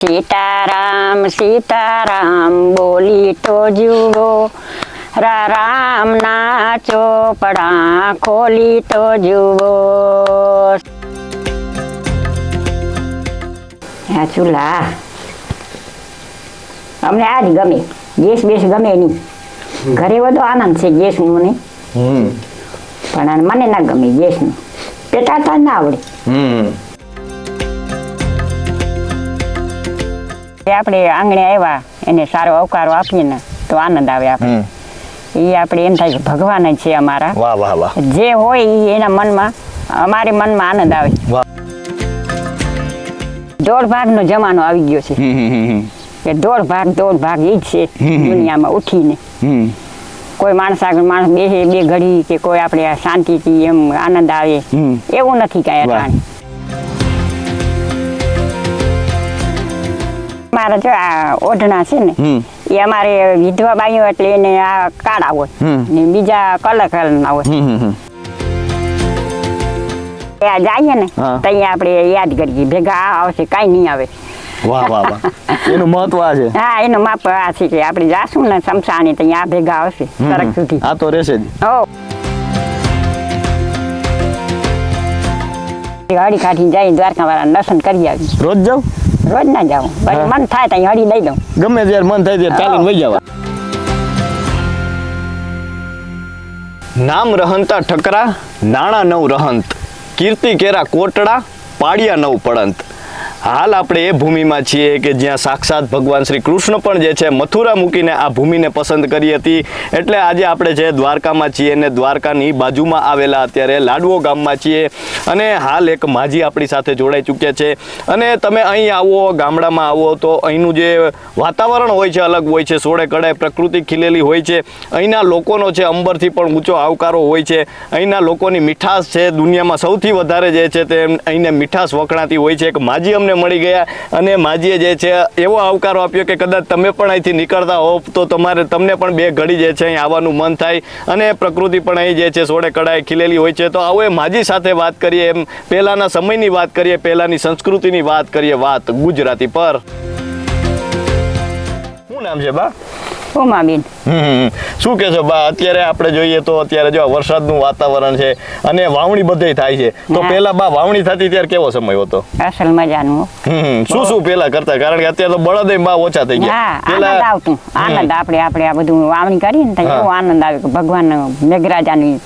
સીતારામ સીતારામ બોલી તો જુઓ, રામના ચોપડા ખોલી તો જુઓ. આ ચૂલા અમને આ જ ગમે, ગેસ બેસ ગમે નહીં. ઘરે બધો આનંદ છે ગેસનું મને, પણ મને ના ગમે ગેસનું, પેટાતા ના આવડે. આપણે આંગણે આવ્યા એને સારો અવકારો આપીએ ને તો આનંદ આવે. આપણે એ આપણે એમ થાય કે ભગવાન જ છે અમારા. વાહ વાહ વાહ. જે હોય એ એના મનમાં, અમારી મનમાં આનંદ આવે. દોઢ ભાગનો જમાનો આવી ગયો છે કે દોઢ ભાગ ઈ જ છે દુનિયામાં ઉઠીને. કોઈ માણસ આગળ માણસ બેસે બે ઘડી કે કોઈ આપણે શાંતિથી એમ આનંદ આવે એવું નથી કાંઈ અટાણે. મારા જો આ ઓઢણા છે ને એ અમારે વિધવા બાઈઓ એટલે એને આ કાળા હોય ને બીજા કલર ના હોય. ત્યાં જઈએ ને ત્યાં આપણે યાદ કરીએ ભેગા આવશે કાંઈ નહીં આવે. વાહ વાહ વાહ. એનું મહત્વ આ છે. હા, એનું માપ આ છે કે આપણે જાશું ને શમશાને ત્યાં આ ભેગા આવશે સરક સુધી. આ તો રહેશે જ. હળી કાઢીને જઈ દ્વારકા વાળા દર્શન કરી આવી. રોજ જાવ? રોજ ના જાઉં, મન થાય ત્યાં હળી દઈ દઉં. ગમે ત્યારે મન થાય ત્યારે ચાલીને વહી જવા. નામ રહંતા ઠકરા, નાણા નવ રહંત, કીર્તિ કેરા કોટડા, પાડિયા નવ પડંત. હાલ આપણે એ ભૂમિમાં છીએ કે જ્યાં સાક્ષાત ભગવાન શ્રી કૃષ્ણ પણ જે છે મથુરા મૂકીને આ ભૂમિને પસંદ કરી હતી. એટલે આજે આપણે જે દ્વારકામાં છીએ ને દ્વારકાની બાજુમાં આવેલા અત્યારે લાડવો ગામમાં છીએ અને હાલ એક માજી આપણી સાથે જોડાઈ ચૂક્યા છે. અને તમે અહીં આવો, ગામડામાં આવો તો અહીંનું જે વાતાવરણ હોય છે અલગ હોય છે, સોળે કળાએ પ્રકૃતિ ખીલેલી હોય છે. અહીંના લોકોનો છે અંબરથી પણ ઊંચો આવકારો હોય છે. અહીંના લોકોની મીઠાશ છે દુનિયામાં સૌથી વધારે જે છે તે અહીંને મીઠાશ વખણાતી હોય છે. એક માજી અમને મળી ગયા અને માજીએ જે છે એવો આવકારો આપ્યો કે કદાચ તમે પણ અહીંથી નીકળતા હોવ તો તમને પણ બે ઘડી જે છે અહીં આવવાનું મન થાય અને પ્રકૃતિ પણ અહીં જે છે સોળે કળાએ ખીલેલી હોય છે. તો આવો એ માજી સાથે વાત કરીએ, એમ પહેલાના સમયની વાત કરીએ, પહેલાની સંસ્કૃતિની વાત કરીએ, વાત ગુજરાતી પર. શું નામ છે બા? ઉમાબેન. શું કે છો બા? અત્યારે આપણે જોઈએ તો અત્યારે જો વરસાદનું વાતાવરણ છે અને વાવણી બધે થાય છે, તો પેલા બા વાવણી થતી ત્યારે કેવો સમય હતો? અસલ મજાનું. શું પેલા કરતા? કારણ કે અત્યારે તો બળદ બા ઓછા થઈ ગયા. આનંદ આવતું, આનંદ આપણે આ બધું વાવણી કરી ને તો એવો આનંદ આવે કે ભગવાન મેઘરાજાની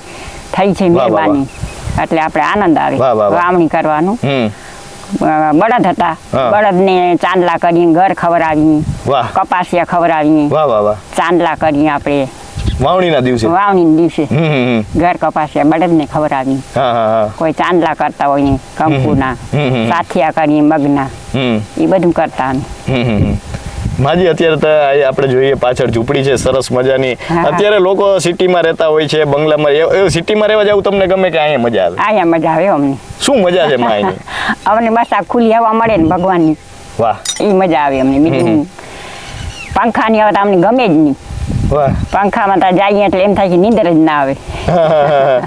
થઈ છે મહેરબાની એટલે આપણે આનંદ આવે વાવણી કરવાનું. બળદ હતા, બળદ ને ચાંદલા કરીને ઘર ખવડાવી, કપાસિયા ખવડાવી, ચાંદલા કરીને આપણે વાવણીના દિવસે ઘર કપાસિયા બળદ ને ખવડાવી. કોઈ ચાંદલા કરતા હોય કંકુના, સાથિયા કરી મગના, એ બધું કરતા. માજી અત્યારે તો આપણે જોઈએ પાછળ ઝૂંપડી છે સરસ મજાની. અત્યારે લોકો સિટીમાં રહેતા હોય છે, બંગલામાં. સિટીમાં રહેવા જવું તમને ગમે કે અહીંયા મજા આવે? અહીંયા મજા આવે અમને. શું મજા છે માયની? અમને બસ આ ખુલ્લી હવા મળે ને ભગવાનની. વાહ, એ મજા આવે અમને. બીજું પંખાની હવા તો અમને ગમે જ નહીં. પંખામાં તો જઈએ એટલે એમ થાય કે નીંદર જ ના આવે.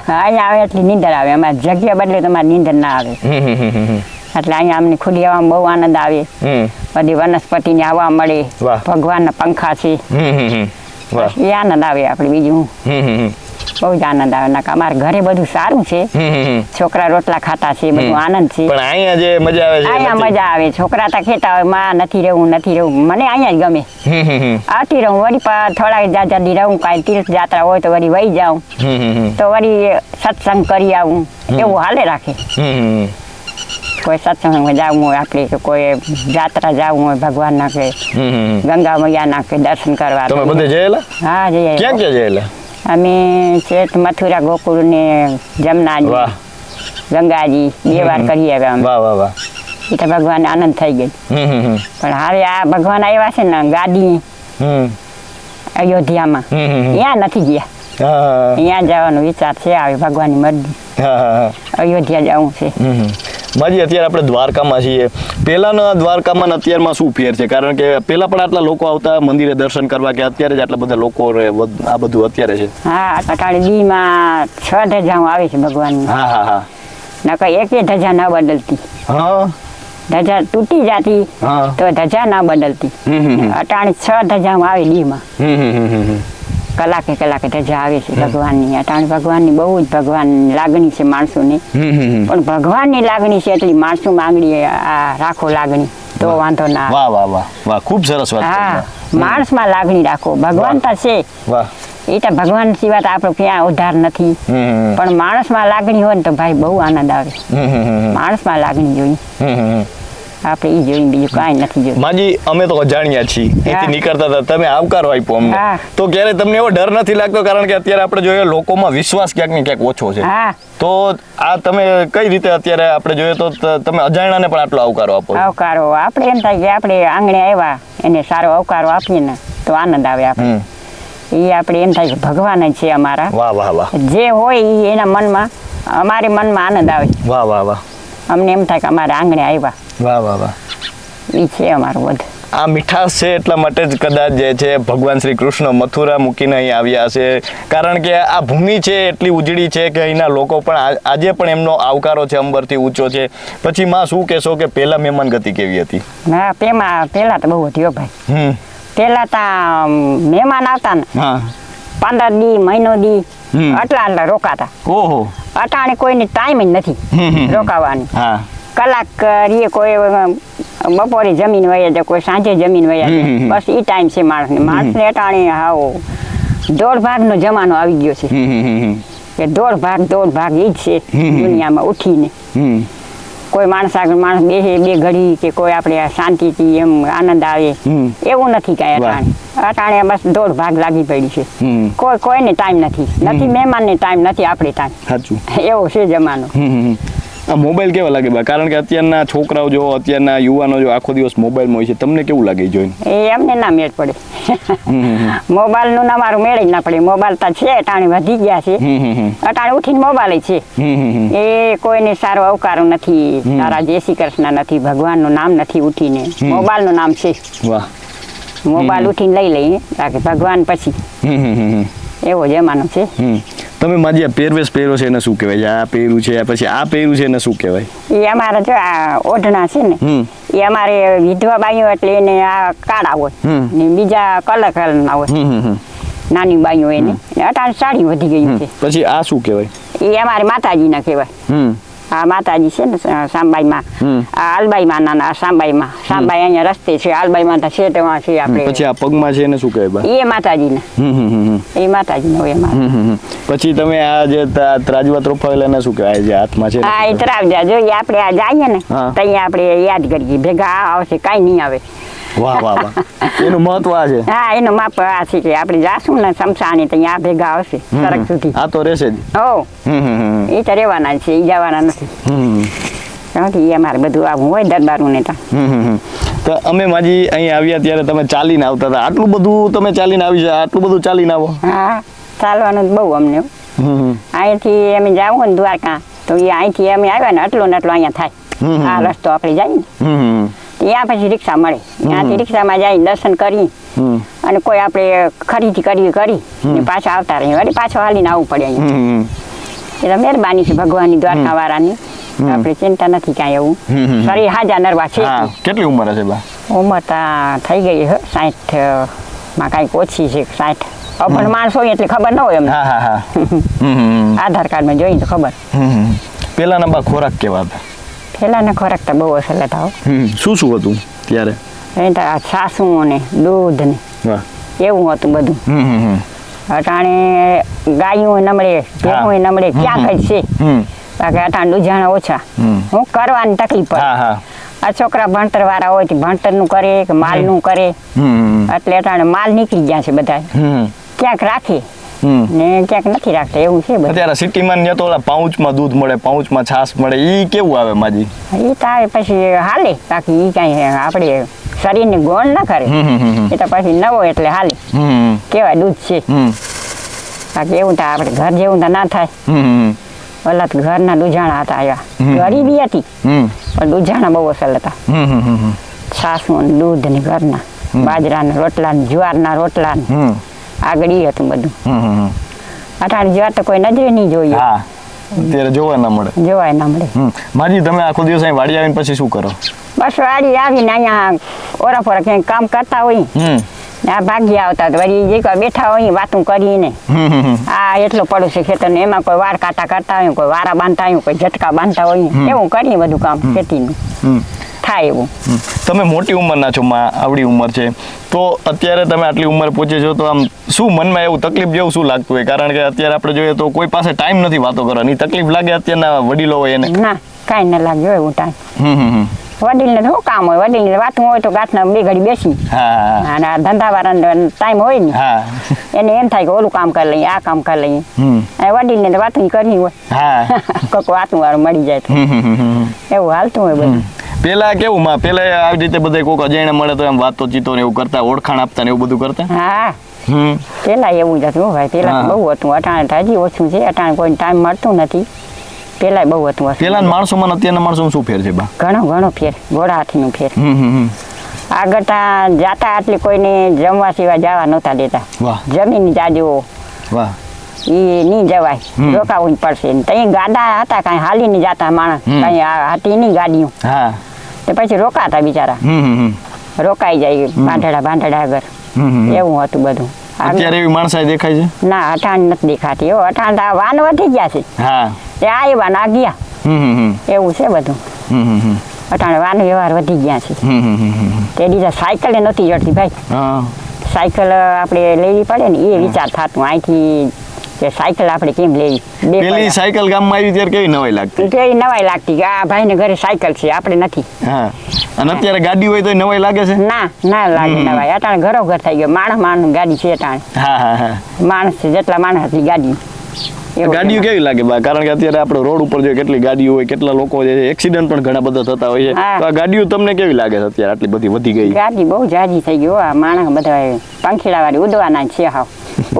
અહીંયા આવે એટલે નીંદર આવે. અમારે જગ્યા બદલે તમારે નીંદર ના આવે. એટલે અહીંયા અમને ખુલ્લી હવામાં બહુ આનંદ આવે. બધી વનસ્પતિની હવા મળે, ભગવાનના પંખા છે, એ આનંદ આવે આપણે. બીજું બહુ જ આનંદ આવે. અમારે ઘરે બધું સારું છે, છોકરા રોટલા ખાતા છે, બધું આનંદ છે. પણ અહીંયા જે મજા આવે છે, અહીંયા મજા આવે. છોકરા તો કહેતા હોય માં નથી રહેવું. મને અહીંયા જ ગમે. આવતી રહું, વળી થોડા જાજાદી રહું. કાંઈ તીર્થ જાત્રા હોય તો વળી વહી જાઉં, તો વળી સત્સંગ કરી આવું, એવું હાલે રાખે. કોઈ સત્સંગમાં જવું હોય આપણે, કે કોઈ જાત્રા જવું હોય ભગવાનના કે ગંગા મૈયાના કે દર્શન કરવા. તમે બધે જયેલા? હા, જઈએ. ક્યાં જયેલા? અમે શેઠ મથુરા, ગોકુળ ને જમનાજી, ગંગાજી 2 વાર કરી આવ્યા. એ તો ભગવાન આનંદ થઈ ગયો. પણ હવે આ ભગવાન આવ્યા છે ને ગાદી અયોધ્યામાં, ત્યાં નથી ગયા. ત્યાં જવાનો વિચાર છે, આવે ભગવાનની મરજી. અયોધ્યા જવું છે. માજી અત્યારે આપણે દ્વારકામાં છીએ. પહેલાના દ્વારકામાં અત્યારમાં શું ફેર છે? કારણ કે પહેલા પણ આટલા લોકો આવતા મંદિરે દર્શન કરવા કે અત્યારે જ આટલા બધા લોકો આ બધું અત્યારે છે? હા, અટાણે દીમાં 6 ધજાઓ આવે છે ભગવાન. નકર એકે ધજા ન બદલતી. ધજા તૂટી જાતી હા. તો ધજા ના બદલતી. અટાણે 6 ધજામાં આવે દીમાં. કલાકે ધજા આવે છે ભગવાનની. અટાણે ભગવાનની બહુ જ ભગવાન લાગણી છે માણસોની. પણ ભગવાનની લાગણી છે એટલી માણસો માંગણી આ રાખો લાગણી તો વાંધો ના. વાહ વાહ વાહ વાહ, ખૂબ સરસ વાત. હા, માણસમાં લાગણી રાખો. ભગવાન તો છે, વાહ. એ તો ભગવાન સિવાય તો આપણો ક્યાં ઉદ્ધાર નથી. પણ માણસમાં લાગણી હોય ને તો ભાઈ બહુ આનંદ આવે. માણસમાં લાગણી જોઈ આપણે ઈ જોઈને બીજું કાંઈ નથી જોયું. માજી, અમે તો અજાણ્યા છીએ, એથી નીકળતા હતા, તમે આવકારો આપ્યો અમને. તો ક્યારે તમને એવો ડર નથી લાગતો? કારણ કે અત્યારે આપણે જોઈએ લોકોમાં વિશ્વાસ ક્યાંક ને ક્યાંક ઓછો છે. તો આ તમે કઈ રીતે અત્યારે આપણે જોઈએ તો તમે અજાણ્યાને પણ આટલો આવકારો આપો? આવકારો આપણે એમ થાય કે આપણે આંગણે આવ્યા એને સારો આવકારો આપીએ ને તો આનંદ આવે આપણે. એ આપણે એમ થાય કે ભગવાન જ છે અમારા. વાહ વાહ વાહ. જે હોય એ એના મનમાં, અમારે મનમાં આનંદ આવે. વાહ વાહ વાહ. અમને એમ થાય કે અમારે આંગણે આવ્યા. વાહ વાહ વાહ. એ છે અમારું બધું. આ મીઠાશ છે એટલા માટે જ કદાચ જે છે ભગવાન શ્રી કૃષ્ણ મથુરા મૂકીને અહીં આવ્યા છે. કારણ કે આ ભૂમિ છે એટલી ઉજળી છે કે અહીંના લોકો પણ આજે પણ એમનો આવકારો છે અંબરથી ઊંચો છે. પછી માં શું કહેશો કે પહેલા મહેમાન ગતિ કેવી હતી? ના, પહેલા તો બહુ હતી હો ભાઈ. પહેલા તો મહેમાન આવતા ને 15 દી મહિનો દી આટલા રોકાતા. ઓહો. અટાણે કોઈને ટાઈમ જ નથી રોકાવાની. કલાક કરીએ, કોઈ બપોરે જમીન વયા જાય, કોઈ સાંજે જમીન વયા જાય. બસ એ ટાઈમ છે માણસને. માણસને અટાણે હાવ દોઢ ભાગનો જમાનો આવી ગયો છે કે દોઢ ભાગ ઈ જ છે દુનિયામાં ઉઠીને. કોઈ માણસ આગળ માણસ બેસે બે ઘડી કે કોઈ આપણે શાંતિથી એમ આનંદ આવે એવું નથી કાંઈ. અટાણે બસ દોઢ ભાગ લાગી પડી છે. કોઈને ટાઈમ નથી મહેમાનને ટાઈમ નથી, આપણે ટાઈમ. સાચું, એવો છે જમાનો. આ મોબાઈલ કેવા લાગે બા? કારણ કે અત્યારના છોકરાઓ જો, અત્યારના યુવાનો જો આખો દિવસ મોબાઈલમાં હોય છે, તમને કેવું લાગે જોઈને? એ એમને ના મેળ પડે. મોબાઈલનું ના મારું મેળ જ ના પડે. મોબાઈલ તો છે અટાણે વધી ગયા છે. અટાણે ઉઠીને મોબાઈલ છે. એ કોઈને સારો અવકારો નથી, તારા જય શ્રી કૃષ્ણ નથી, ભગવાનનું નામ નથી ઉઠીને. મોબાઈલનું નામ છે. વાહ. મોબાઈલ ઉઠીને લઈ લઈએ બાકી ભગવાન પછી. એવો જમાનો છે. તમે માજી આ પહેરવેશ પહેરો છે એને શું કહેવાય? આ પહેર્યું છે પછી આ પહેર્યું છે એને શું કહેવાય? એ અમારા જો આ ઓઢણા છે ને એ અમારે વિધવા બાઈઓ એટલે એને આ કાળા હોય ને બીજા કલરના હોય. નાની બાઈઓ એને અટાણે સાડી વધી ગઈ છે. પછી આ શું કહેવાય? એ અમારે માતાજીના કહેવાય. આ માતાજી છે ને સાંબાઈમાં, આ આલબાઈમાં નાના સાંબાઈમાં. સાંબાઈ અહીંયા રસ્તે છે, આલબાઈમાં તો શેટમાં છે આપણે. પછી આ પગમાં છે એને શું કહેવાય? એ માતાજીને. એ માતાજીને હોય અમારે. પછી તમે આ જે ત્રાજવા ત્રોફાવેલા એને શું કહેવાય જે હાથમાં છે? હા, એ ત્રાવજા જોઈએ આપણે આ જઈએ ને ત્યાં આપણે યાદ કરીએ. ભેગા આવશે કાંઈ નહીં આવે. વાહ વાહ વાહ. એનું મહત્વ આ છે. હા, એનું માપ આ છે કે આપણે જાશું ને સમસાણી તો આ ભેગા આવશે સરક સુધી. આ તો રહેશે જ. હો, એ તો રહેવાના છે, એ જવાના નથી. એ અમારે બધું આવું હોય દરબારું ને. તો અમે માજી અહીં આવ્યા ત્યારે તમે ચાલીને આવતા હતા. આટલું બધું તમે ચાલીને આવી છે? આટલું બધું ચાલીને આવો? હા, ચાલવાનું બહુ અમને. અહીંથી અમે જાવું ને દ્વારકા તો એ અહીંથી અમે આવ્યા ને એટલો ને એટલો અહીંયા થાય. આ રસ્તો આપણે જાય ને ત્યાં પછી રિક્ષા મળે. ત્યાંથી રિક્ષામાં જાય દર્શન કરી અને કોઈ આપણે ખરીદી કરી ને પાછા આવતા રહીએ. વળી પાછો હાલીને આવવું પડે અહીંયા. એટલે મહેરબાની છે ભગવાનની, દ્વારકા વાળાની. આપણે ચિંતા નથી કાંઈ એવું. શરીર હાજા નરવા છે. કેટલી ઉંમર હશે બા? ઉંમર તો થઈ ગઈ 60 માં કાંઈક ઓછી છે. 60 પણ માણસ હોય એટલે ખબર ન હોય એમને. આધાર કાર્ડમાં જોઈને તો ખબર. પેલાના બા ખોરાક કેવા હતા? પેલાના ખોરાક તો બહુ અસર હતા. શું શું હતું ત્યારે? એ તો છાસું ને દૂધ ને એવું હતું બધું. અટાણે ગાયું નમળે, ભેગું નમળે, ક્યાં કઈ છે. બાકી અટાણે દુજાણા ઓછા. હું કરવાની તકલીફ પડે. આ છોકરા ભણતર વાળા હોય ભણતરનું કરે કે માલનું કરે એટલે અટાણે માલ નીકળી ગયા છે બધા. ક્યાંક રાખે ને ક્યાંક નથી રાખતા એવું છે. અત્યારે સિટીમાં ને તો ઓલા પાઉચમાં દૂધ મળે, પાઉચમાં છાશ મળે, ઈ કેવું આવે માજી? ઈ તો પછી હાલે. બાકી ઈ કાંઈ આપણે શરીરને ગોળ ના કરે. એ તો પછી નવો એટલે હાલે. કેવાય દૂધ છે. બાકી એવું તો આપણે ઘર જેવું તો ના થાય. ઓલા ઘરના દુજાણા હતા. આવ્યા ગરીબી હતી પણ દુજાણા બહુ અસલ હતા. છાસનું દૂધ ને ઘરના બાજરાના રોટલા ને જુવારના રોટલા ને આગળ ઈ હતું બધું. અટાણે જુવાર તો કોઈ નજરે નહીં જોઈએ. અત્યારે જોવા ના મળે. જોવાય ના મળે. માજી, તમે આખો દિવસ અહીં વાડી આવીને પછી શું કરો? બસ વાડી આવીને અહીંયા ઓરાફોરા ક્યાંક કામ કરતા હોય આ ભાગ્યા આવતા વળી જે કોઈ બેઠા હોય વાતું કરીને આ એટલો પડું છે ખેતર ને એમાં કોઈ વાળ કાંટા કરતા હોય કોઈ વારા બાંધતા હોય કોઈ ઝટકા બાંધતા હોય એવું કરીએ બધું કામ ખેતીનું થાય એવું. તમે મોટી ઉંમરના છો માં, આવડી ઉંમર છે તો અત્યારે તમે આટલી ઉંમર પહોંચે છો તો આમ શું મનમાં એવું તકલીફ જેવું શું લાગતું હોય? કારણ કે અત્યારે આપણે જોઈએ તો કોઈ પાસે ટાઈમ નથી વાતો કરવાની, તકલીફ લાગે અત્યારના વડીલો હોય એને? ના કાંઈ ન લાગ્યો એવું ટાઈમ. વડીલને શું કામ હોય, વડીલને વાતું હોય તો ગાંઠના બે ઘડી બેસી અને આ ધંધાવાળાનો ટાઈમ હોય ને એને એમ થાય કે ઓલું કામ કરી લઈએ, આ કામ કરી લઈએ. અને વડીલને તો વાતું કરવી હોય, કોઈક વાતું વાળું મળી જાય તો એવું હાલતું હોય બધું. પેલા કેવું માં, પેલા આવી રીતે બધા કોઈક અજાણ્યા મળે તો એમ વાતો ચીતો ને એવું કરતા, ઓળખાણ આપતા ને એવું બધું કરતા? હા પેલા એવું જ હતું ભાઈ, પેલા બહુ હતું. અટાણે હજી ઓછું છે, અટાણે કોઈ ટાઈમ મળતું નથી. પેલા બહુ હતું. પેલા માણસોમાં અત્યારના માણસોમાં શું ફેર છે બા? ઘણો ફેર, ઘોડા હાથીનું ફેર. આગળ જાતા આટલી કોઈને જમવા સિવાય જવા નહોતા દેતા. જમીન જાજો ઈ નહીં જવાય, રોકાવું જ પડશે. તઈ ગાડા હતા, કઈ હાલી નહીં જતા માણસ, કઈ હતી નહીં ગાડીઓ, પછી રોકાતા બિચારા, રોકાઈ જાય ભાંડડા આગળ. એવું હતું બધું. અત્યારે એવી માણસાઈ દેખાય છે? ના અટાણ નથી દેખાતી. એવો અટાણ વાન વધી ગયા છે, તે આવ્યા ના ગયા, એવું છે બધું. અટાણે વાન વ્યવહાર વધી ગયા છે. તે દીધા સાયકલ નહોતી જડતી ભાઈ, સાયકલ આપણે લેવી પડે ને એ વિચાર થતું અહીંથી કે સાયકલ આપણે કેમ લેવી. પેલી સાયકલ ગામમાં આવી ત્યારે કેવી નવાઈ લાગતી? કેવી નવાઈ લાગતી કે આ ભાઈને ઘરે સાયકલ છે, આપણે નથી. અને અત્યારે ગાડી હોય તો નવાઈ લાગે છે? ના લાગે નવાઈ. અટાણે ઘરો ઘર થઈ ગયો, માણસ ગાડી છે અટાણે. માણસ છે જેટલા માણસ એટલી ગાડી. ગાડીઓ કેવી લાગે બા? કારણ કે અત્યારે આપણે રોડ ઉપર જોઈએ કેટલી ગાડીઓ હોય, કેટલા લોકો છે, એક્સિડન્ટ પણ ઘણા બધા થતા હોય છે. તો આ ગાડીઓ તમને કેવી લાગે છે અત્યારે આટલી બધી વધી ગઈ? ગાડી બહુ જાજી થઈ ગઈ. આ માણસ બધા પંખીડા વાળી ઉડવાના છે, હાવ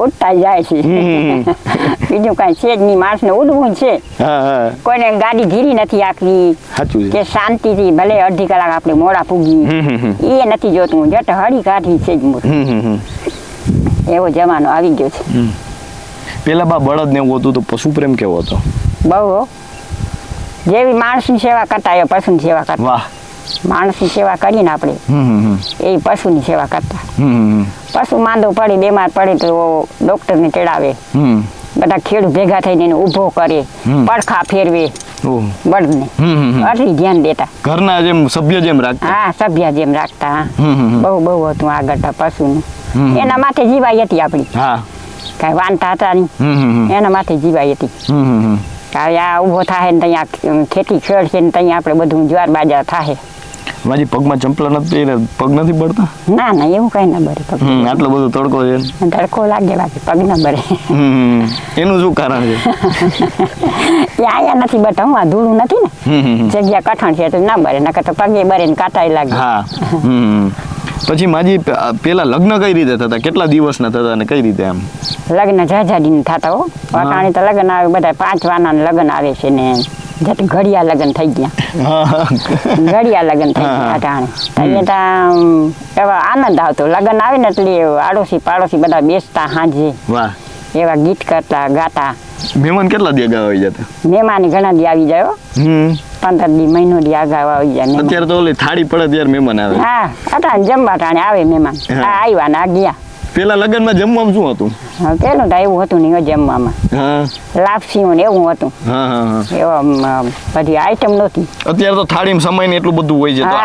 ઉડતા જાય છે. બીજું કઈ છે જ નહીં, માણસ ને ઉડવું છે. કોઈને ગાડી ધીરી નથી આખવી કે શાંતિથી ભલે અડધી કલાક આપણે મોડા પૂગી એ નથી જોતું, જટ હળી કાઢી છે જ. એવો જમાનો આવી ગયો છે. પેલા બા બળદ ને એવું હતું તો પશુ પ્રેમ કેવો હતો? બહુ. જેવી માણસની સેવા કરતા એ પશુની સેવા કરતા. વાહ. માણસની સેવા કરીને આપણે એ પશુની સેવા કરતા. પશુ માંદો પડે, બીમાર પડે તો ડોક્ટરને તેડાવે. બધા ખેડૂત ભેગા થઈને એને ઊભો કરે, પડખા ફેરવે બળદને, આટલી ધ્યાન દેતા. ઘરના જેમ સભ્ય જેમ રાખતા? હા, સભ્ય જેમ રાખતા. બહુ હતું આગળ પશુનું. એના માથે જીવાઈ હતી આપણી. કઈ વાંધતા હતા નહીં, એના માથે જીવાઈ હતી. આ ઉભો થાય ને ત્યાં ખેતી ખેડશે ને ત્યાં આપણે બધું જ્વાર બાજરા થાય. માજી પગમાં ચંપલા નથી, પગ નથી બળતા? ના એવું કઈ ના બરે. આટલો બધો તડકો છે? તડકો લાગે પગ ના બરે. એનું શું કારણ છે? અહીંયા નથી બરતા, હું ધૂળું નથી ને, જગ્યા કઠણ છે તો ના બરે, નકર તો પગે બરે ને કાંટાય લાગે. પછી માજી પેલા લગ્ન કઈ રીતે થતા, કેટલા દિવસના થતા અને કઈ રીતે? આમ લગ્ન જાજાડી થતા હો. અટાણે તો લગ્ન આવે બધા 5 વાના લગ્ન આવે છે ને ઘડિયા લગ્ન થઈ ગયા. ઘડિયા લગ્ન થઈ ગયા અટાણે. અહીંયા તો એવા આનંદ આવતો. લગ્ન આવે ને એટલે આડોશી પાડોશી બધા બેસતા સાંજે, એવા ગીત કરતા ગાતા. મહેમાન કેટલા દી અગાઉ આવી જતા? મહેમાન ઘણા દી આવી જાય, 15 દી મહિનો દી અગાઉ આવી જાય. અત્યારે તો ઓલી થાળી પડે ત્યારે મહેમાન આવે. હા, અટાણે જમવા ટાણે આવે મહેમાન. આવ્યા ને આ ગયા. પેલા લગ્નમાં જમવામાં શું હતું? પેલું તો એવું હતું નહીં જમવામાં, લાપસીઓ ને એવું હતું. એવા બધી આઈટમ નહોતી. અત્યારે તો થાળીમાં સમય ને એટલું બધું હોય છે. તો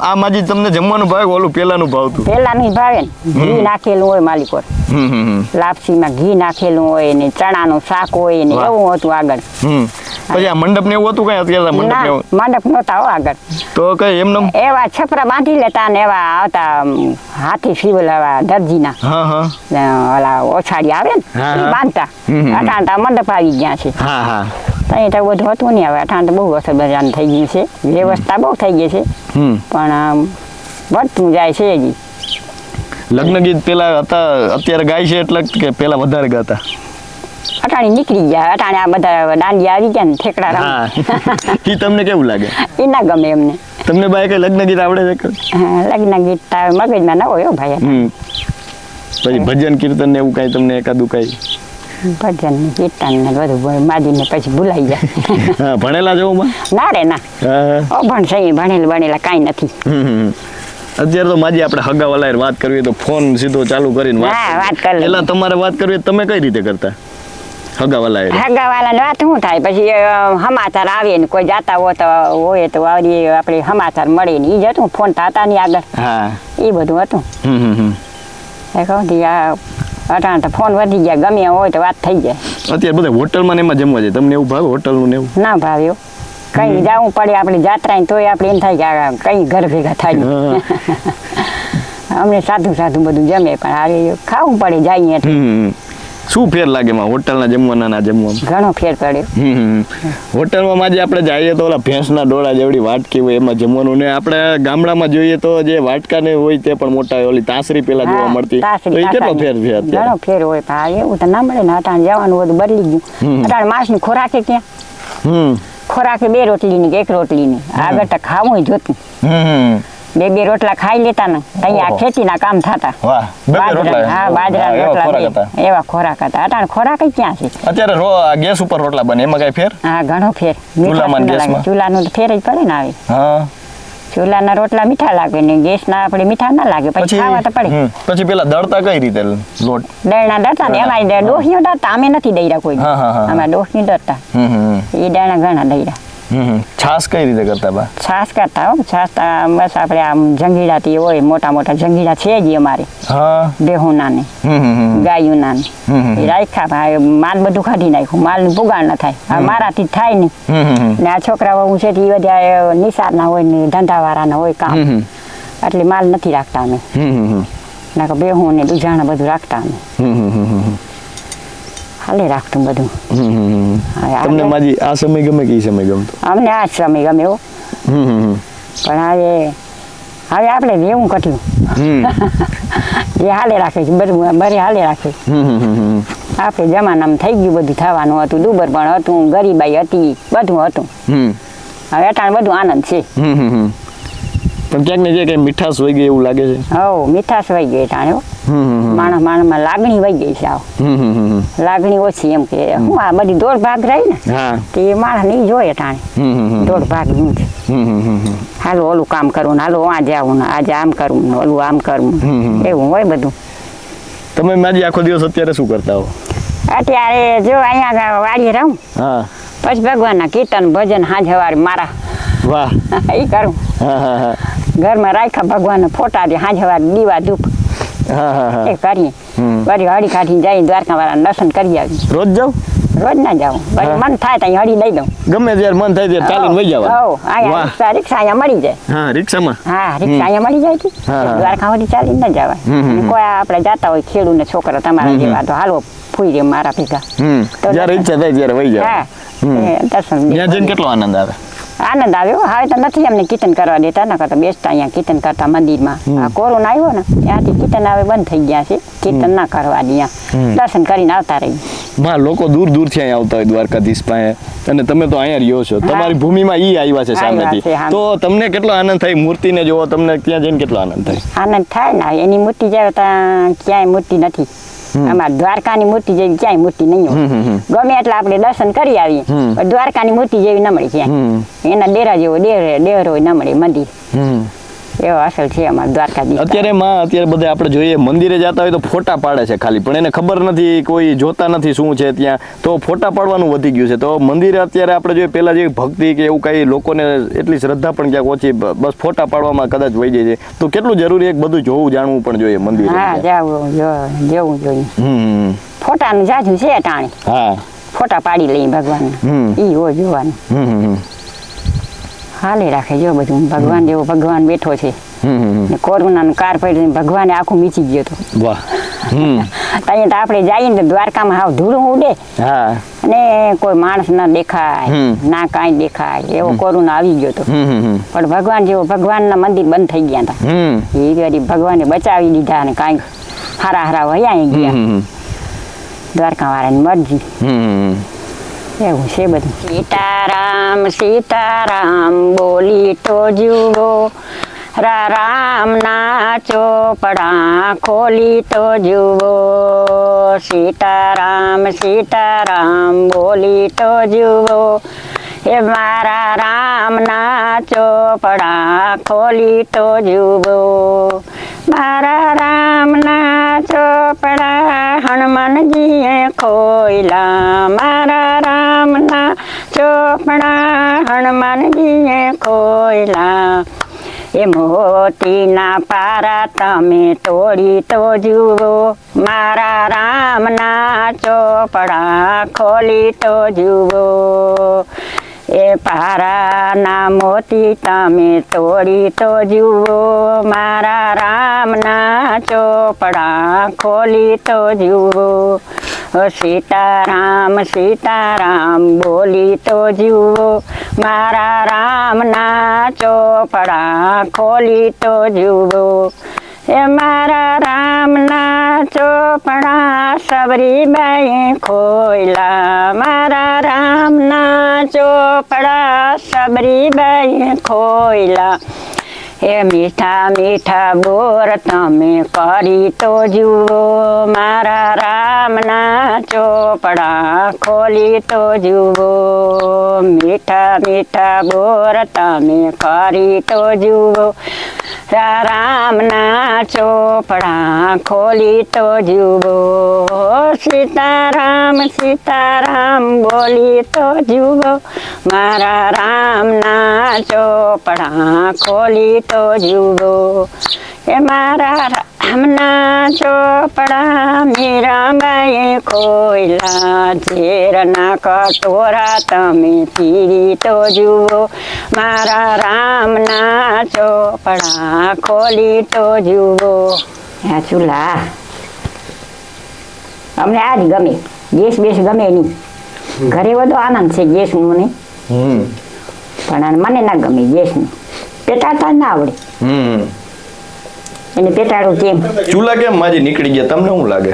આ માજી તમને જમવાનું ભાવે ઓલું પેલાનું ભાવતું? પેલાનું ભાવે ને, ઘી નાખેલું હોય માલિકો. લાપસીમાં ઘી નાખેલું હોય ને ચણાનું શાક હોય ને એવું હતું આગળ. પછી આ મંડપ ને એવું હતું કઈ? અત્યારે મંડપ નહોતા આગળ. તો કઈ એમને એવા છપરા બાંધી લેતા ને એવા આવતા હાથી શિવલાવા દરજીના ઓલા ઓછાડી આવે ને બાંધતા. અટાણતા મંડપ આવી ગયા છે. ત્યાં તો બધું હતું નહીં. હવે અટાણ તો બહુ અસર બજાર થઈ ગયું છે, વ્યવસ્થા બહુ થઈ ગઈ છે, પણ વધતું જાય છે હજી. લગ્ન ગીત પેલા હતા અત્યારે ગાય છે એટલે કે પેલા વધારે ગાતા? અટાણી નીકળી ગયા. અટાણે આ બધા દાંડિયા આવી ગયા ને ઠેકડા રામ. ઈ તમને કેવું લાગે? એ ના ગમે એમને. તમને ભાઈ કઈ લગ્ન ગીત આવડે છે? લગ્ન ગીત મગજમાં ના હોય ભાઈ. પછી ભજન કીર્તન ને એવું કઈ તમને એકાદું કઈ? ભજન ને કીર્તન ને બધું માજીને પછી ભૂલાઈ જાય. હા, ભણેલા છો માં? ના રે ના, અભણ છે, ભણેલા કાંઈ નથી. અત્યારે તો માજી આપણે હગાવાલા વાત કરવી તો ફોન સીધો ચાલુ કરીને વાત કરી. એટલે તમારે વાત કરવી તમે કઈ રીતે કરતા હગાવાલાને વાત શું થાય, પછી સમાચાર આવે ને કોઈ જાતા હોય તો આપણે સમાચાર મળે ને ઈ જ હતું. ફોન થતા ની આગળ એ બધું હતું. અટાણ તો ફોન વધી ગયા, ગમે હોય તો વાત થઈ જાય. અત્યારે બધા હોટલમાં ને એમાં જમવા જાય, તમને એવું ભાવે હોટલનું ને એવું? ના ભાવ્યો, કઈ જવું પડે આપણે જાત્રા તોય આપણે એમ થાય કે કઈ ઘર ભેગા થાય. અમને સાદું સાદું બધું જમે, પણ હારે ખાવું પડે જઈએ. શું ફેર લાગે માં હોટલના જમવાના ના જમવામાં? ઘણો ફેર પડ્યો. હોટલમાં માજી આપણે જઈએ તો ઓલા ભેંસના ડોળા જેવડી વાટકી હોય એમાં જમવાનું, ને આપણે ગામડામાં જોઈએ તો જે વાટકા ને હોય તે પણ મોટા હોય, ઓલી તાસરી પેલા જોવા મળતી, તો એ કેટલો ફેર છે? ઘણો ફેર હોય, પણ એવું તો ના મળે ને. અટાણ જવાનું બધું બદલી ગયું. અટાણ માસ ની ખોરાકે ક્યાં ખોરાકે 2 રોટલી ની કે 1 રોટલી ની, આગળ તો ખાવું જોતું. 2 રોટલા ખાઈ લેતા ને, અહીંયા ખેતીના કામ થતા. બાજરા રોટલા એવા ખોરાક હતા. અટાણ ખોરાક ક્યાં છે? અત્યારે ગેસ ઉપર રોટલા બને, એમાં કઈ ફેર? હા, ઘણો ફેર. ચૂલાનું તો ફેર જ પડે ને. આવે ચૂલાના રોટલા મીઠા લાગે ને ગેસના આપણે મીઠા ના લાગે, પછી ખાવા તો પડે. પછી પેલા દળતા કઈ રીતે લોટ? દળના દળતા ને એમાં ડોહીઓ દળતા. અમે નથી દઈરા કોઈ, આમાં ડોહી દળતા. એ દળના ઘણા દઈરા. છાસ કઈ રીતે કરતા બા? છાસ કરતા હો. છાસ બસ આપણે આમ જંગીડા થી હોય, મોટા મોટા જંગીડા છે જ અમારે, બેહુના ને ગાયુના ને. એ રાખ્યા, માલ બધું કાઢી નાખ્યું, માલ નું પુગાણ ના થાય. મારાથી થાય નહીં. ને આ છોકરાઓ છે એ બધા નિશાળ ના હોય ને ધંધા વાળા ના હોય કામ, એટલે માલ નથી રાખતા અમે. ના બેહું ને દુજાણા બધું રાખતા અમે. હાલે રાખતું બધું. તમને માજી આ સમય ગમે કે ઈ સમય ગમતો? અમને આ સમય ગમે એવો. પણ હવે આપણે રેવું કઠ્યું એ હાલે રાખે છે બધું, બરે હાલે રાખે. આપણે જમાનામાં થઈ ગયું બધું, થવાનું હતું, દુબર પણ હતું, ગરીબાઈ હતી, બધું હતું. હવે અટાણ બધું આનંદ છે. પણ ક્યાંક ને ક્યાંક મીઠાશ વહી ગઈ એવું લાગે છે. હો, મીઠાશ વહી ગઈ અટાણે. માણસમાં લાગણી વહી ગઈ છે. લાગણી ઓછી, એમ કે હું આ બધી દોઢ ભાગ રહી ને તે માણસ નહીં જોઈએ અટાણે. દોઢ ભાગ નું છે. હાલો ઓલું કામ કરવું ને, હાલો આ જાવું ને, આજે આમ કરવું ને, ઓલું આમ કરવું, એવું હોય બધું. તમે માજી આખો દિવસ અત્યારે શું કરતા હો? અત્યારે જો અહીંયા વાડીએ રહું, પછી ભગવાનના કીર્તન ભજન સાંજ સવારે મારા. વાહ, એ કરું. ઘરમાં રાખ્યા ભગવાન ફોટા દે, સાંજ સવારે દીવા ધૂપ એ કરીએ. વળી હળી કાઢીને જઈ દ્વારકા વાળા દર્શન કરી આવી. રોજ જાવ? રોજ ના જાઉં, વળી મન થાય ત્યાં હળી દઈ દઉં. ગમે ત્યારે મન થાય ત્યારે ચાલીને વહી જવાનું. અહીંયા રિક્ષા અહીંયા મળી જાય. હા, રિક્ષામાં? હા, રિક્ષા અહીંયા મળી જાય છે. દ્વારકા સુધી ચાલીને ન જવાય. કોઈ આપણે જાતા હોય ખેડૂત ને છોકરા તમારા જેવા, તો હાલો ફૂઈ રે મારા ભેગા. જ્યારે ઈચ્છા થાય ત્યારે વહી જાય. દર્શન ત્યાં જઈને કેટલો આનંદ આવે? આનંદ આવ્યો. હવે તો નથી અમને કીર્તન કરવા દેતા, ન કરતા બેસતા અહીંયા કીર્તન કરતા મંદિરમાં. આ કોરોના આવ્યો ને ત્યાંથી કીર્તન હવે બંધ થઈ ગયા છે. કીર્તન ના કરવા દે, દર્શન કરીને આવતા રહી. માં લોકો દૂર દૂરથી અહીંયા આવતા હોય દ્વારકાધીશ પાસે, અને તમે તો અહીંયા રહ્યો છો, તમારી ભૂમિમાં ઈ આવ્યા છે સામેથી, તો તમને કેટલો આનંદ થાય? મૂર્તિને જોવો, તમને ત્યાં જઈને કેટલો આનંદ થાય? આનંદ થાય ને. એની મૂર્તિ જાય ત્યાં ક્યાંય મૂર્તિ નથી. અમારે દ્વારકાની મૂર્તિ જેવી ક્યાંય મૂર્તિ નહીં હોય. ગમે એટલે આપણે દર્શન કરી આવીએ, દ્વારકાની મૂર્તિ જેવી ન મળે ક્યાંય. એના ડેરા જેવો ડેરો ન મળે મંદિર. એવો અસલ છે અમારા દ્વારકાધીશ. અત્યારે બધા આપણે જોઈએ મંદિરે જતા હોય તો ફોટા પાડે છે ખાલી, પણ એને ખબર નથી, કોઈ જોતા નથી શું છે ત્યાં, તો ફોટા પાડવાનું વધી ગયું છે. તો મંદિરે અત્યારે આપણે જોઈએ પેલા જેવી ભક્તિ કે એવું કઈ લોકોને એટલી શ્રદ્ધા પણ ક્યાંક ઓછી, બસ ફોટા પાડવામાં કદાચ વહી જાય છે. તો કેટલું જરૂરી એક બધું જોવું જાણવું પણ જોઈએ મંદિરે. હા, જવું જોઈએ. ફોટાનું જાજુ છે ટાણી. હા, ફોટા પાડી લઈએ ભગવાન, ઈ હોય જોવાનું. હાલે રાખે જો બધું. ભગવાન જેવો ભગવાન બેઠો છે. કોરોનાનું કાર પડ્યું, ભગવાને આખું મીચી ગયો હતો. વાહ. ત્યાં તો આપણે જઈએ ને દ્વારકામાં હાવ ધૂળું ઉડે, અને કોઈ માણસ ના દેખાય, ના કાંઈ દેખાય, એવો કોરોના આવી ગયો હતો. પણ ભગવાન જેવો ભગવાનના મંદિર બંધ થઈ ગયા હતા. એ ભગવાને બચાવી દીધા, અને કાંઈ હારા હારા વયા ગયા. દ્વારકા વાળાની મરજી. એવું છે બધું. સીતારામ સીતારામ બોલી તો જુઓ, રામના ચોપડા ખોલી તો જુઓ, સીતારામ સીતારામ બોલી તો જુઓ. એ મારા રામના ચોપડા ખોલી તો જુઓ, મારા રામના ચોપડા હનુમાનજીએ ખોઈલા, મારા રામના ચોપડા હનુમાનજીએ ખોઈલા. એ મોતીના પારા તમે તોડી તો જુઓ, મારા રામના ચોપડા ખોલી તો જુઓ. એ પારાના મોતી તમે તોડી તો જુઓ, મારા રામના ચોપડા ખોલી તો જુઓ. સીતારામ સીતારામ બોલી તો જુઓ, મારા રામના ચોપડા ખોલી તો જુઓ. એ મારા રામના ચોપડા સબરીબાઈએ ખોઈલા, મારા રામના ચોપડા સબરીબાઈએ ખોઈલા. એ મીઠા મીઠા બોર તમે કરી તો જુઓ, મારા રામના ચોપડા ખોલી તો જુઓ. મીઠા મીઠા બોર તમે કરી તો જુઓ, રામના ચોપડા ખોલી તો જુઓ. સીતારામ સીતારામ બોલી તો જુઓ, મારા રામના ચોપડા ખોલી તો જુઓ. એ મારા રામના ચોપડા મીરાબાઈએ ખોઈલા, ઝેરના કટોરા તમે પીરી તો જુઓ, મારા રામના ચોપડા ખોલી તો જુઓ. આ ચૂલા અમને આ જ ગમે, ગેસ બેસ ગમે નહીં. ઘરે બધો આનંદ છે ગેસનું મને, પણ મને ના ગમે ગેસનું. પેટાડતા ના આવડે. એને પેટાડું કેમ? ચૂલા કેમ માજી નીકળી ગયા તમને શું લાગે?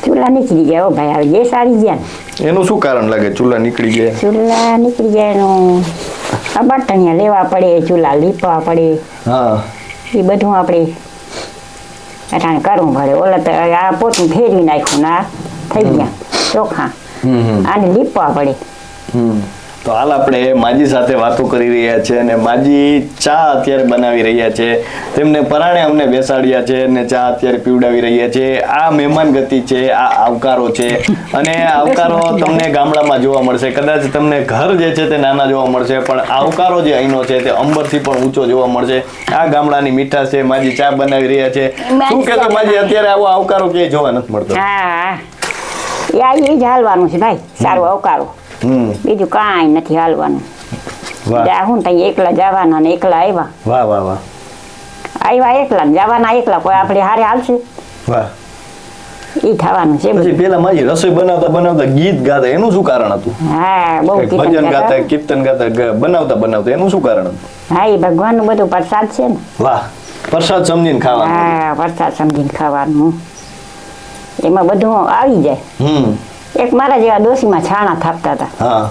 ચૂલા નીકળી ગયા હો ભાઈ, હવે ગેસ આવી ગયા ને. એનું શું કારણ લાગે ચૂલા નીકળી ગયા? ચૂલા નીકળી ગયા એનું બટણિયા લેવા પડે, ચૂલા લીપવા પડે. હા, એ બધું આપણે અટાણે કરવું પડે. ઓલા તો આ પોતું ફેરવી નાખ્યું ને આ થઈ ગયા ચોખા, આને લીપવા પડે. તો હાલ આપણે માજી સાથે વાતો કરી રહ્યા છે અને માજી ચા અત્યારે બનાવી રહ્યા છે. તેમને પરાણે અમને બેસાડ્યા છે અને ચા અત્યારે પીવડાવી રહ્યા છે. આ મહેમાન ગતિ છે, આ આવકારો છે. અને આવકારો તમને ગામડામાં જોવા મળશે, કદાચ તમને ઘર જે છે તે નાના જોવા મળશે, પણ આવકારો જે અહીંનો છે તે અંબરથી પણ ઊંચો જોવા મળશે. આ ગામડાની મીઠાશ છે. માજી ચા બનાવી રહ્યા છે. શું કહેતો માજી, અત્યારે આવો આવકારો ક્યાંય જોવા નથી મળતો? હા, એ જ હાલવાનું છે ભાઈ, સારું આવકારો. બીજું કાંઈ નથી હાલવાનું. હું ત્યાં એકલા જવાના ને એકલા આવ્યા. વાહ વાહ વાહ. આવ્યા એકલા જવાના એકલા, કોઈ આપણે હારે હાલશે? વાહ. ઈ થવાનું છે. પછી પેલા માજી રસોઈ બનાવતા બનાવતા ગીત ગાતા, એનું શું કારણ હતું? હા, બહુ ભજન ગાતા, કીર્તન ગાતા, બનાવતા બનાવતા એનું શું કારણ હતું? હા, એ ભગવાનનું બધું પ્રસાદ છે ને. વાહ, પ્રસાદ સમજીને ખાવાનું. હા, પ્રસાદ સમજીને ખાવાનું. એમાં બધું આવી જાય. એક મારા જેવા ડોશીમાં છાણા થાપતા હતા. હા,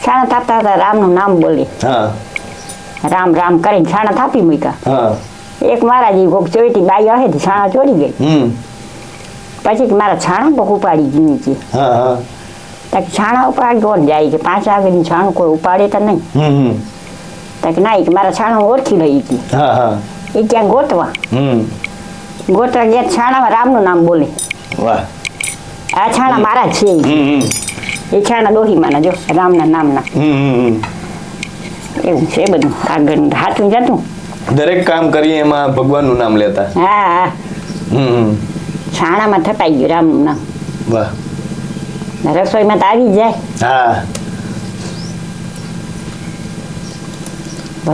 છાણા થાપતા હતા, રામનું નામ બોલે. હા, રામ રામ કરીને છાણા થાપી મૂક્યા. હા. એક મારા જેવી કોક ચોઈટી બાઈ આવે તો છાણા ચોરી ગઈ. પછી મારા છાણા કોક ઉપાડી ગઈ નીચે. હા, હા. તાકે છાણા ઉપાડી કોણ જાય કે 5 વાગ્યાની છાણું કોઈ ઉપાડે તો નહીં. તાકે ના, કે મારા છાણા ઓળખી લઈ હતી. હા, હા. એ ક્યાં ગોતવા. ગોતવા ગયા, છાણામાં રામનું નામ બોલે. વાહ. આ છાણા મારા જ છે. એ છાણા ડોહીમાના જો રામના નામના. એવું છે બધું આગળ હાથું જતું. દરેક કામ કરીએ એમાં ભગવાનનું નામ લેતા. હા, છાણામાં થપાઈ ગયું રામનું નામ. વાહ. રસોઈમાં તો આવી જાય. હા.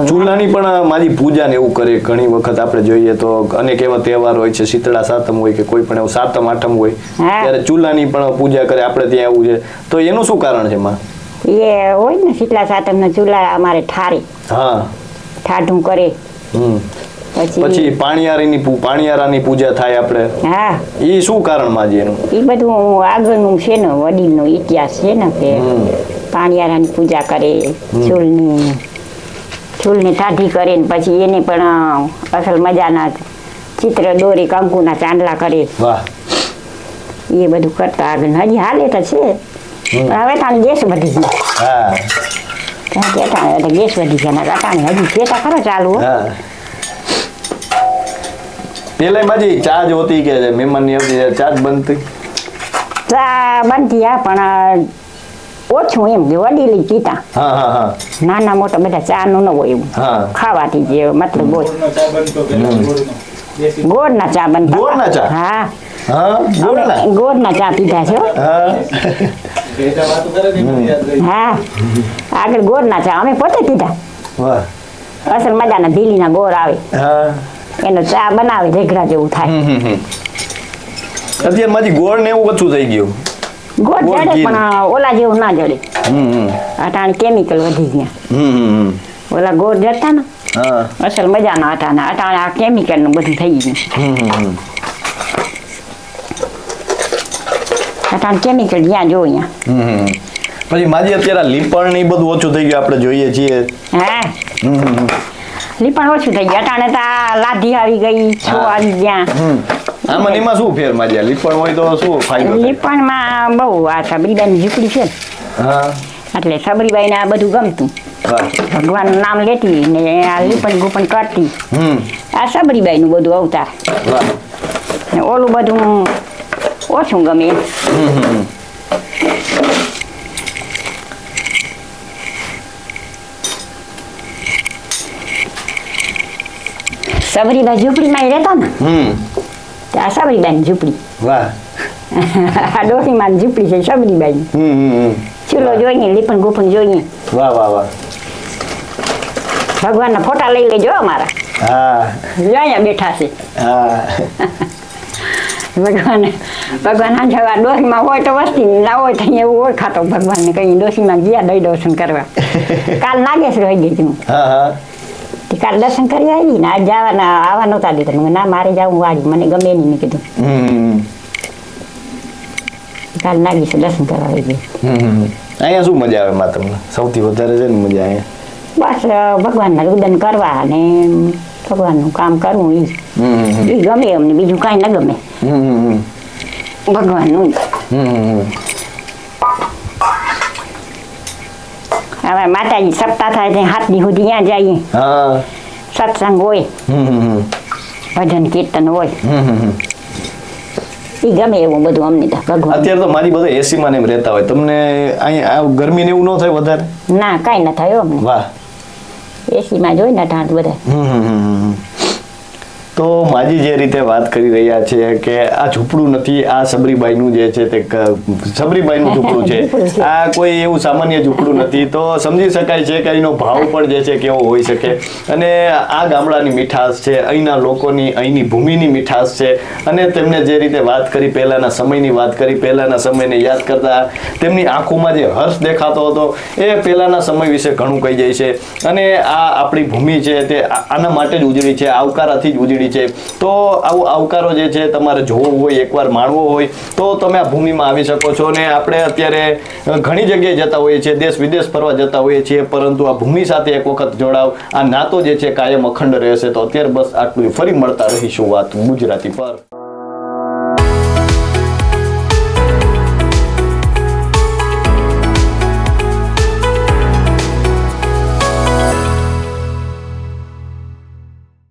ચૂલાની પણ મારી પૂજા ને એવું કરે. ઘણી વખત આપણે જોઈએ તો અનેક એવા તહેવાર હોય છે, શીતળા સાતમ હોય કે કોઈ પણ એવું સાતમ આઠમ હોય, ત્યારે ચૂલાની પણ પૂજા કરે. આપણે ત્યાં આવું છે તો એનું શું કારણ છે માં? એ હોય ને શીતળા સાતમ ના ચૂલા અમારે ઠારે. હા, ઠાઢું કરે. પછી પાણિયારાની પૂજા થાય આપણે. હા, એ શું કારણ માં છે એનું? એ બધું આગળનું છે ને, વડીલનો ઇતિહાસ છે ને કે પાણિયારાની પૂજા કરે, ચૂલની ફૂલની ટાઢી કરીને પછી એને પણ અસલ મજાના ચિત્ર દોરી કંકુના ચાંદલા કરે. વાહ. એ બધું કરતા આગળ હજી હાલે તો છે. હવે તાને ગેસ વધી ગઈ. હા. એટલે ગેસ વધી ગયા કાટાણી હજી ખેતા ખરો ચાલુ. પેલા માજી ચા જ હોતી કે મહેમાનની આવતી ચા જ બનતી? ચા બનતી આ પણ ઓછું એમ કે વડીલી પીતા. નાના મોટા બધા ચા નું ન હોય એવું. ખાવાથી જે મતલબ હોય. ગોળના ચા બનતા. ગોળના ચા? હા. ગોળના ચા પીધા છે. હા આગળ ગોળના ચા અમે પોતે પીધા. અસલ મજાના દિલ્હીના ગોળ આવે એનો ચા બનાવે રેગડા જેવું થાય. અત્યારે માજી ગોળ ને એવું ઓછું થઈ ગયું. ગોળ જડે પણ ઓલા જેવું ના જડે. અટાણે કેમિકલ વધી ગયા. ઓલા ગોળ જડતા ને અસલ મજાના અટાણે આ કેમિકલ નું બધું થઈ ગયું. અટાણે કેમિકલ જ્યાં જો અહીંયા. પછી માજી અત્યારે લીપણ ને બધું ઓછું થઈ ગયું આપણે જોઈએ છીએ. હા લીપણ ઓછું થઈ ગયું અટાણે તો લાધી આવી ગઈ છો આવી ગયા. આમાં એમાં શું ફેર માજી? લીપણ હોય તો શું ફાયદો? લીપણમાં બહુ આ સબરીબાઈની ઝૂંપડી છે એટલે સબરીબાઈને આ બધું ગમતું. ભગવાનનું નામ લેતી ને આ લીપણ ગુપણ કરતી. આ સબરીબાઈનું બધું અવતાર ને ઓલું બધું ઓછું ગમે. સબરીબાઈ ઝૂંપડીમાં રહેતા ને આ સબરીબાઈની ઝૂંપડી. વાહ. આ ડોસીમાની ઝૂંપડી છે સબરીબાઈની. ચૂલો જોઈએ લીપણ ગુપણ જોઈએ. વાહ વાહ વાહ. ભગવાનના ફોટા લઈ લેજો અમારા. હા અહીંયા બેઠા છે. હા ભગવાન આ ડોસીમાં હોય તો વસ્તી ના હોય તો એવું ઓળખાતો ભગવાનને કઈ ડોસીમાં ગયા દઈ દર્શન કરવા. કાલ નાગેશ રહી ગઈ હું. કાલ દર્શન કરી આવી ને આજ જવાના આવા નહોતા દીધા. ના મારે જવું વાળી મને ગમે નહીં મેં કીધું. કાલ નાગીશ દર્શન કરવા આવી ગઈ. અહીંયા શું મજા આવે માં તમને સૌથી વધારે છે ને મજા અહીંયા? બસ ભગવાનના રુદન કરવા અને ભગવાનનું કામ કરવું એ ગમે અમને બીજું કાંઈ ન ગમે. ભગવાનનું હવે માતાજી સપ્તાહ થાય ત્યાં 7 દી સુધી ત્યાં જઈએ. સત્સંગ હોય ભજન કીર્તન હોય એ ગમે એવું બધું અમને તો ભગવાન. અત્યારે તો મારી બધા એસી માં એમ રહેતા હોય તમને અહીંયા ગરમી ને એવું ન થાય વધારે? ના કાંઈ ન થાય અમને. વાહ. એસી માં જોઈ ને ટાંટ બધા. તો માજી જે રીતે વાત કરી રહ્યા છે કે આ ઝૂંપડું નથી, આ સબરીબાઈનું જે છે તે સબરીબાઈનું ઝૂંપડું છે. આ કોઈ એવું સામાન્ય ઝૂંપડું નથી. તો સમજી શકાય છે કે એનો ભાવ પણ જે છે કેવો હોઈ શકે. અને આ ગામડાની મીઠાશ છે, અહીંના લોકોની, અહીંની ભૂમિની મીઠાશ છે. અને તેમને જે રીતે વાત કરી, પહેલાના સમયની વાત કરી, પહેલાના સમયને યાદ કરતા તેમની આંખોમાં જે હર્ષ દેખાતો હતો એ પહેલાના સમય વિશે ઘણું કહી જાય છે. અને આ આપણી ભૂમિ છે તે આના માટે જ ઉજળી છે, આવકારાથી જ ઉજળી છે. તો આવો આવકારો જે છે તમારે જોવો હોય, એકવાર માણવો હોય તો તમે આ ભૂમિમાં આવી શકો છો. અને આપણે અત્યારે ઘણી જગ્યાએ જતા હોઈએ છીએ, દેશ વિદેશ ફરવા જતા હોઈએ છીએ, પરંતુ આ ભૂમિ સાથે એક વખત જોડાવ, આ નાતો જે છે કાયમ અખંડ રહેશે. તો અત્યારે બસ આટલું. ફરી મળતા રહીશું વાત ગુજરાતી પર.